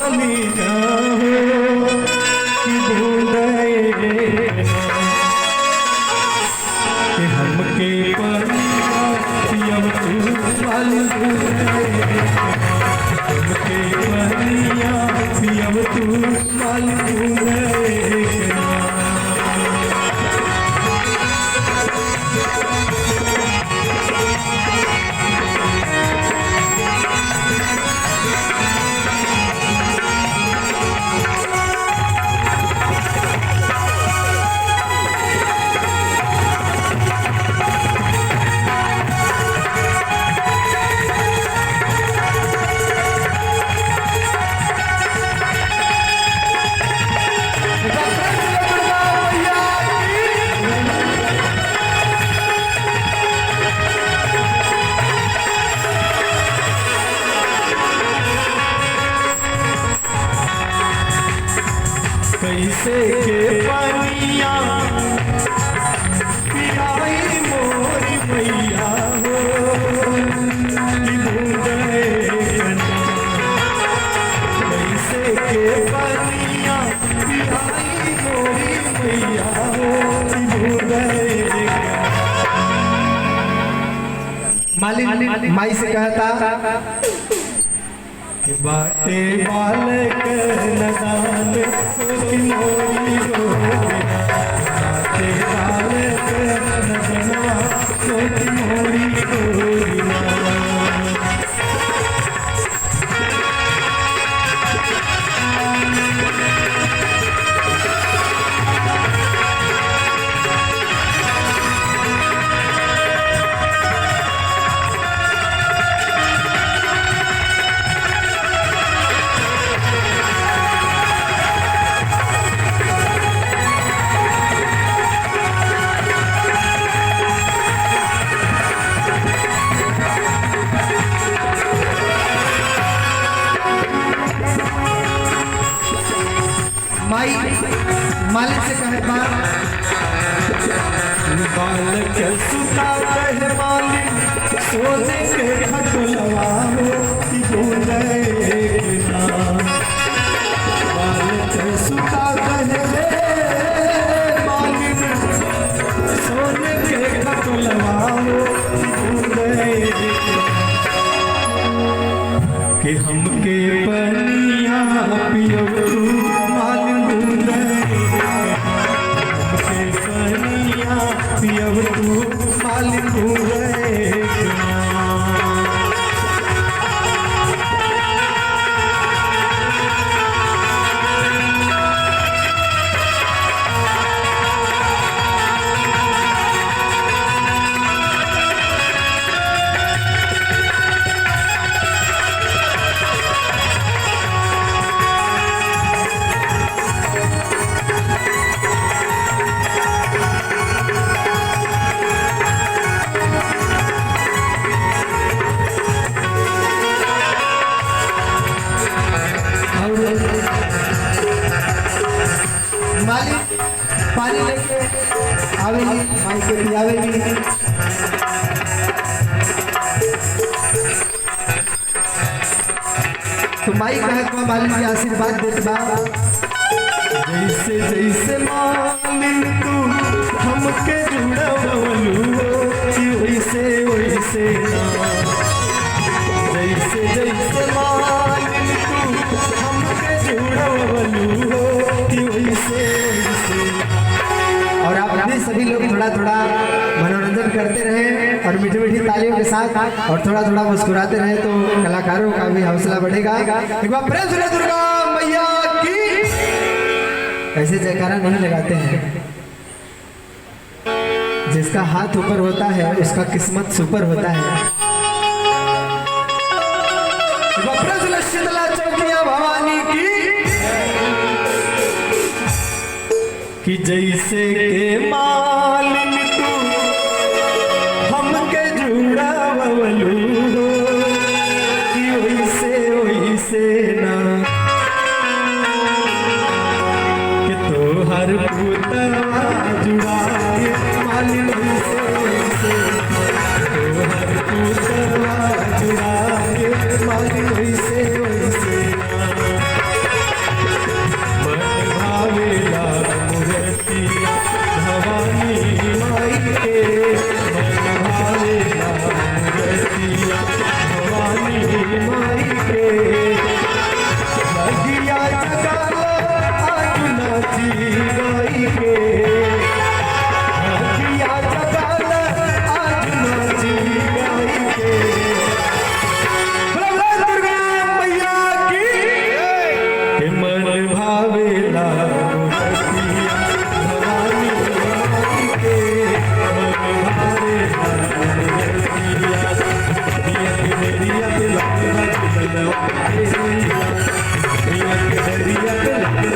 मालिया हो कि ढूंढे कि हमके पनिया पियब तू मालिया हमके पनिया पियब तू मालिया कैसे के पनिया पियाई मोरी मैया हो कि ढूंढे कैसे के पनिया पियाई मोरी मैया हो कि ढूंढे मालिक माई से कहता बाटे बालक नदान की मोरी हो बाटे बालक नदनवा की मोरी हो माई मालिक से कहता बालक सुता कह मालिक सोने के खटलवा हो कि ढूंढे बालक सुता कह मालिक सोने के खटलवा हो कि ढूंढे कि हमके पनिया पियो पियब तू मालिक मालिक पानी लेके आवेगी माई के पियावेगी तो माई कहत बा मालिक के आशीर्वाद देत बा जैसे जैसे मालिक तू हमके जुड़वलू कि वैसे वैसे जैसे जैसे मालिक तू हमके जुड़वलू कि वैसे और आप अपने सभी लोग थोड़ा थोड़ा मनोरंजन करते रहे और मीठी मीठी तालियों के साथ और थोड़ा थोड़ा मुस्कुराते रहे तो कलाकारों का भी हौसला बढ़ेगा। एक बार प्रेम से दुर्गा मैया की ऐसे जयकारा नहीं लगाते हैं, जिसका हाथ ऊपर होता है उसका किस्मत सुपर होता है। शीतला चौकिया भवानी की कि जैसे के मालिक तू हमके जुड़ावलू कि वैसे वैसे ना कि तोहर पुतवा जुड़ा के मालिक वैसे वैसे तोहर पुतवा जुड़ा के मालिक वैसे वैसे ना दरिया पे लगे